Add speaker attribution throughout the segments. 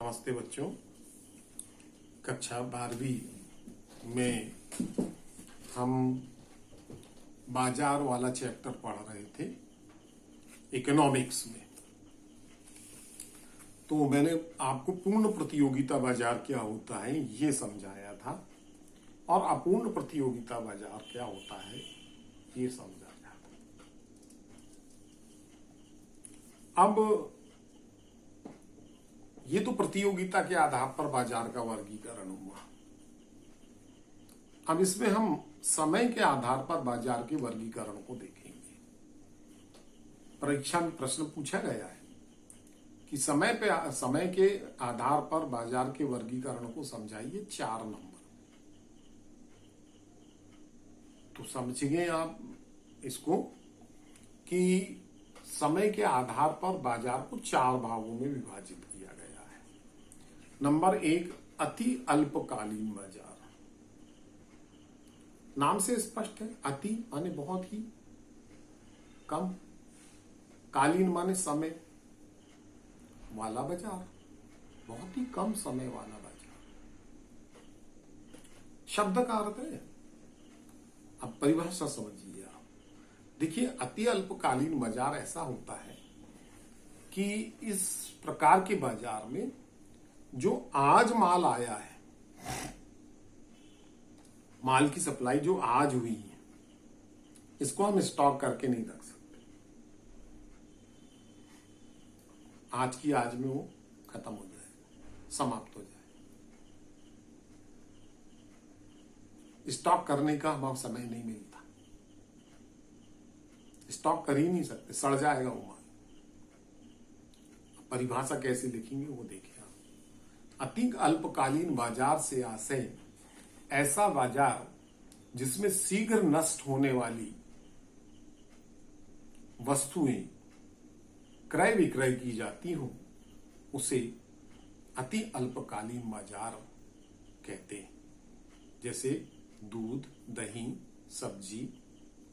Speaker 1: नमस्ते बच्चों। कक्षा 12वीं में हम बाजार वाला चैप्टर पढ़ रहे थे इकोनॉमिक्स में। तो मैंने आपको पूर्ण प्रतियोगिता बाजार क्या होता है ये समझाया था और अपूर्ण प्रतियोगिता बाजार क्या होता है ये समझाया था। अब ये तो प्रतियोगिता के आधार पर बाजार का वर्गीकरण हुआ। अब इसमें हम समय के आधार पर बाजार के वर्गीकरण को देखेंगे। परीक्षा में प्रश्न पूछा गया है कि समय के आधार पर बाजार के वर्गीकरण को समझाइए 4 नंबर। तो समझिए आप इसको कि समय के आधार पर बाजार को 4 भागों में विभाजित किया गया है। नंबर 1, अति अल्पकालीन बाजार। नाम से स्पष्ट है, अति माने बहुत ही कम, कालीन माने समय वाला बाजार, बहुत ही कम समय वाला बाजार। शब्द का अर्थ है, अब परिभाषा समझिए आप। देखिए, अति अल्पकालीन बाजार ऐसा होता है कि इस प्रकार के बाजार में जो आज माल आया है, माल की सप्लाई जो आज हुई है, इसको हम स्टॉक करके नहीं रख सकते। आज की आज में वो खत्म हो जाएगा, समाप्त हो जाएगा। स्टॉक करने का हमारा समय नहीं मिलता, स्टॉक कर ही नहीं सकते, सड़ जाएगा वो माल। परिभाषा कैसे लिखेंगे वो देखिए आप। अति अल्पकालीन बाजार से आशय ऐसा बाजार जिसमें शीघ्र नष्ट होने वाली वस्तुएं क्रय विक्रय की जाती हो, उसे अति अल्पकालीन बाजार कहते हैं। जैसे दूध, दही, सब्जी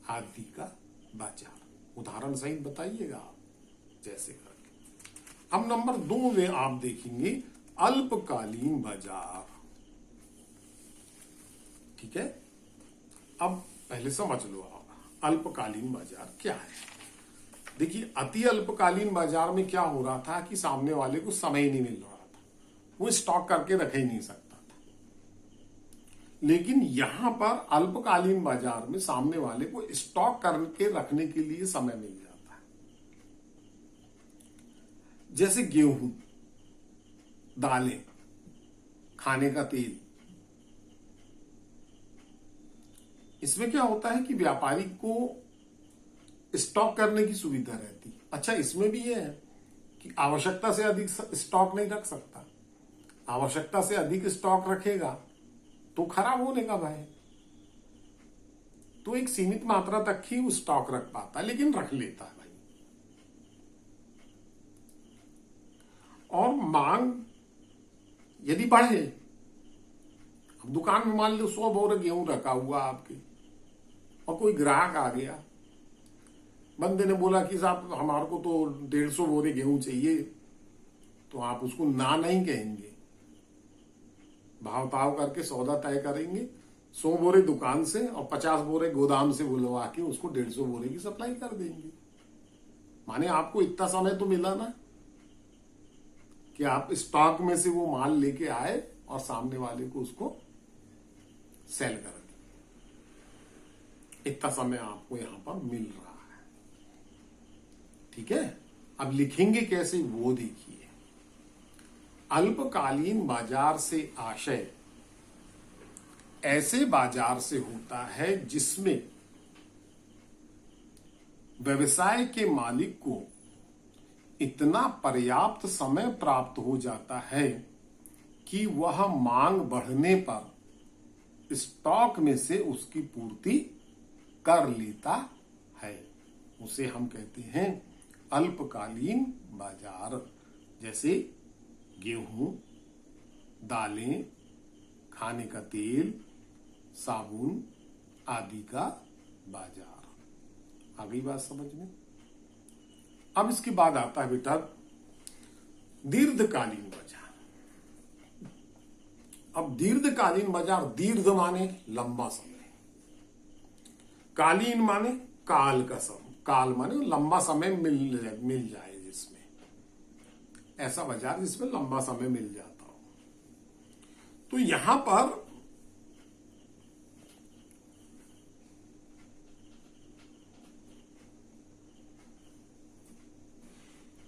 Speaker 1: आदि का बाजार। उदाहरण सहित बताइएगा आप जैसे करके। अब नंबर 2 में आप देखेंगे अल्पकालीन बाजार। ठीक है, अब पहले समझ लो आप अल्पकालीन बाजार क्या है। देखिए, अति अल्पकालीन बाजार में क्या हो रहा था कि सामने वाले को समय ही नहीं मिल रहा था, वो स्टॉक करके रख ही नहीं सकता था। लेकिन यहां पर अल्पकालीन बाजार में सामने वाले को स्टॉक करके रखने के लिए समय मिल जाता है। जैसे गेहूं, दालें, खाने का तेल। इसमें क्या होता है कि व्यापारी को स्टॉक करने की सुविधा रहती है। अच्छा, इसमें भी यह है कि आवश्यकता से अधिक स्टॉक नहीं रख सकता। आवश्यकता से अधिक स्टॉक रखेगा तो खराब होने का भय है, तो एक सीमित मात्रा तक ही वो स्टॉक रख पाता है, लेकिन रख लेता है भाई। और मांग यदि बढ़े, अब दुकान में मान लो 100 बोरे गेहूं रखा हुआ आपके, और कोई ग्राहक आ गया, बंदे ने बोला कि साहब हमारे को तो 150 बोरे गेहूं चाहिए, तो आप उसको ना नहीं कहेंगे, भाव ताव करके सौदा तय करेंगे। 100 बोरे दुकान से और 50 बोरे गोदाम से बुलवा के उसको 150 बोरे की सप्लाई कर देंगे। माने आपको इतना समय तो मिला ना कि आप स्टॉक में से वो माल लेके आए और सामने वाले को उसको सेल कर दिया। इतना समय आपको यहां पर मिल रहा है। ठीक है, अब लिखेंगे कैसे वो देखिए। अल्पकालीन बाजार से आशय ऐसे बाजार से होता है जिसमें व्यवसाय के मालिक को इतना पर्याप्त समय प्राप्त हो जाता है कि वह मांग बढ़ने पर स्टॉक में से उसकी पूर्ति कर लेता है। उसे हम कहते हैं अल्पकालीन बाजार। जैसे गेहूं, दालें, खाने का तेल, साबुन आदि का बाजार। आ गई बात समझ में। अब इसके बाद आता है बेटा दीर्घकालीन बाजार। अब दीर्घकालीन बाजार, दीर्घ माने लंबा समय, कालीन माने काल का समय, काल माने लंबा समय मिल जाए जिसमें, ऐसा बाजार जिसमें लंबा समय मिल जाता हो। तो यहां पर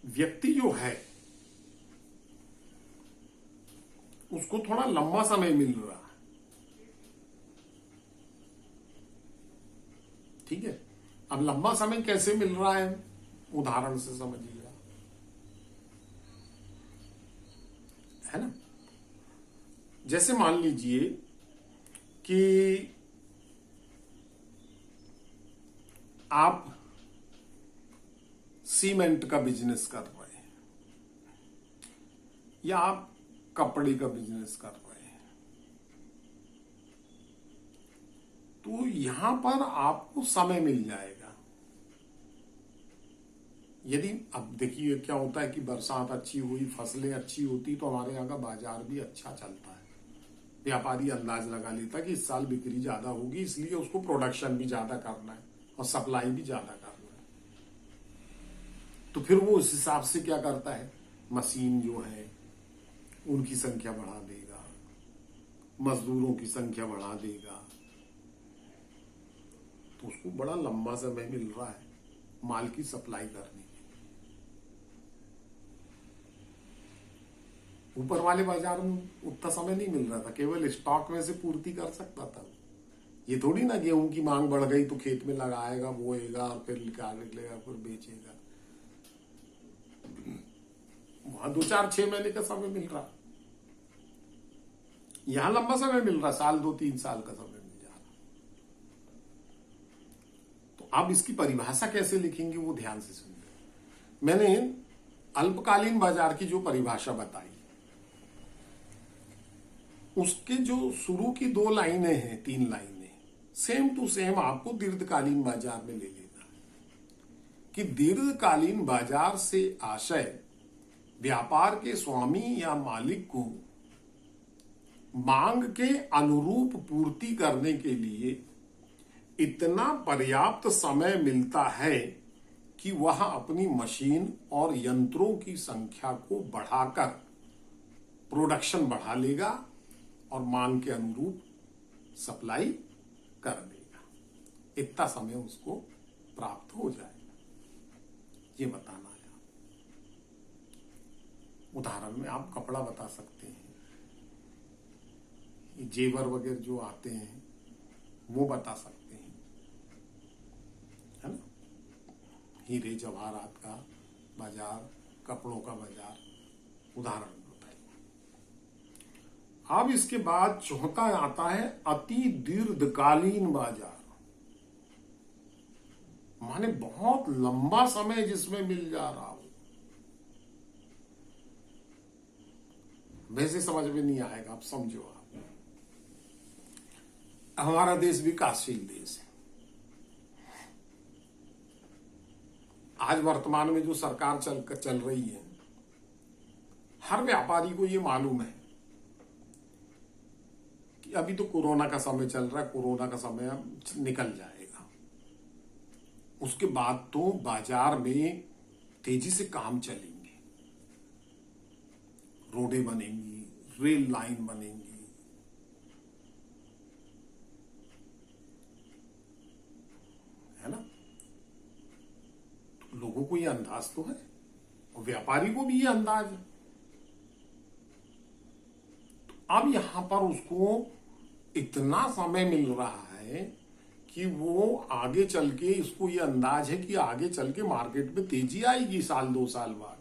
Speaker 1: व्यक्ति जो है उसको थोड़ा लंबा समय मिल रहा है, ठीक है। अब लंबा समय कैसे मिल रहा है, उदाहरण से समझिएगा, है ना। जैसे मान लीजिए कि आप सीमेंट का बिजनेस कर रहे हैं या आप कपड़े का बिजनेस कर रहे हैं, तो यहां पर आपको समय मिल जाएगा। यदि अब देखिए क्या होता है कि बरसात अच्छी हुई, फसलें अच्छी होती, तो हमारे यहाँ का बाजार भी अच्छा चलता है। व्यापारी अंदाज लगा लेता कि इस साल बिक्री ज्यादा होगी, इसलिए उसको प्रोडक्शन भी ज्यादा करना है और सप्लाई भी ज्यादा करना है। तो फिर वो उस हिसाब से क्या करता है, मशीन जो है उनकी संख्या बढ़ा देगा, मजदूरों की संख्या बढ़ा देगा, तो उसको बड़ा लंबा समय मिल रहा है माल की सप्लाई करने की। ऊपर वाले बाजार में उतना समय नहीं मिल रहा था, केवल स्टॉक में से पूर्ति कर सकता था। ये थोड़ी ना गेहूं की मांग बढ़ गई तो खेत में लगाएगा, बोएगा और फिर निकलेगा, फिर बेचेगा। वहां 2-4-6 महीने का समय मिल रहा, यहां लंबा समय मिल रहा, साल 2-3 साल का समय मिल जा रहा। तो आप इसकी परिभाषा कैसे लिखेंगे वो ध्यान से सुनिए। मैंने अल्पकालीन बाजार की जो परिभाषा बताई, उसके जो शुरू की 2 लाइनें हैं, 3 लाइनें, सेम टू सेम आपको दीर्घकालीन बाजार में ले लेना है कि दीर्घकालीन बाजार से आशय व्यापार के स्वामी या मालिक को मांग के अनुरूप पूर्ति करने के लिए इतना पर्याप्त समय मिलता है कि वह अपनी मशीन और यंत्रों की संख्या को बढ़ाकर प्रोडक्शन बढ़ा लेगा और मांग के अनुरूप सप्लाई कर देगा। इतना समय उसको प्राप्त हो जाएगा, ये बताना है। उदाहरण में आप कपड़ा बता सकते हैं, ये जेवर वगैरह जो आते हैं वो बता सकते हैं, है ना। हीरे जवाहरात का बाजार, कपड़ों का बाजार, उदाहरण बताइए। अब इसके बाद चौथा आता है अति दीर्घकालीन बाजार, माने बहुत लंबा समय जिसमें मिल जा रहा हो। वैसे समझ में नहीं आएगा, आप समझो। आप हमारा देश विकासशील देश है। आज वर्तमान में जो सरकार चल रही है, हर व्यापारी को ये मालूम है कि अभी तो कोरोना का समय चल रहा है, कोरोना का समय अब निकल जाएगा, उसके बाद तो बाजार में तेजी से काम चलेंगे, रोडें बनेंगी, रेल लाइन बनेंगी, है ना। तो लोगों को ये अंदाज तो है और व्यापारी को भी ये अंदाज है। तो अब यहां पर उसको इतना समय मिल रहा है कि वो आगे चल के, इसको ये अंदाज है कि आगे चल के मार्केट में तेजी आएगी, 1-2 साल बाद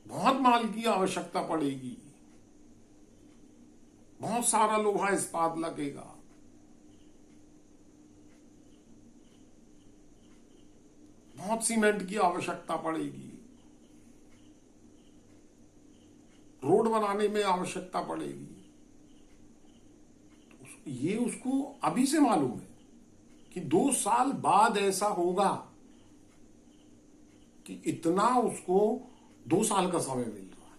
Speaker 1: बहुत माल की आवश्यकता पड़ेगी, बहुत सारा लोहा इस्पात लगेगा, बहुत सीमेंट की आवश्यकता पड़ेगी, रोड बनाने में आवश्यकता पड़ेगी। तो ये उसको अभी से मालूम है कि 2 साल बाद ऐसा होगा कि इतना उसको 2 साल का समय मिल रहा है।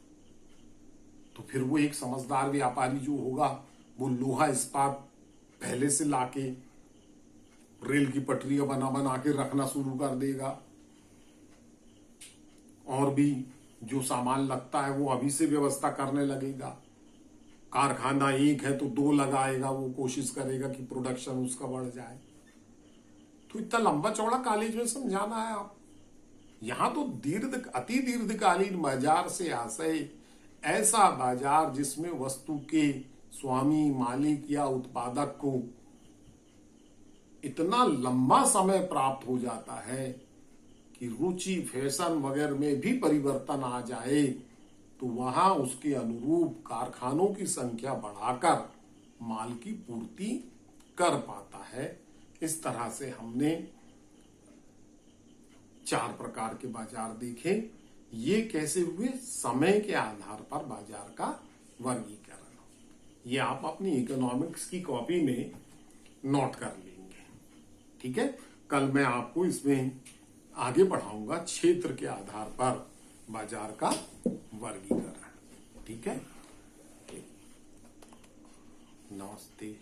Speaker 1: तो फिर वो एक समझदार व्यापारी जो होगा वो लोहा इस्पात पहले से लाके रेल की पटरियां बना बना के रखना शुरू कर देगा, और भी जो सामान लगता है वो अभी से व्यवस्था करने लगेगा। कारखाना एक है तो 2 लगाएगा, वो कोशिश करेगा कि प्रोडक्शन उसका बढ़ जाए। तो इतना लंबा चौड़ा कॉलेज में समझाना है आप। यहां तो अति दीर्घकालीन बाजार से आशय ऐसा बाजार जिसमें वस्तु के स्वामी, मालिक या उत्पादक को इतना लंबा समय प्राप्त हो जाता है कि रुचि, फैशन वगैरह में भी परिवर्तन आ जाए, तो वहां उसके अनुरूप कारखानों की संख्या बढ़ाकर माल की पूर्ति कर पाता है। इस तरह से हमने 4 प्रकार के बाजार देखे। ये कैसे हुए? समय के आधार पर बाजार का वर्गीकरण। ये आप अपनी इकोनॉमिक्स की कॉपी में नोट कर लेंगे, ठीक है। कल मैं आपको इसमें आगे बढ़ाऊंगा क्षेत्र के आधार पर बाजार का वर्गीकरण, ठीक है। नमस्ते।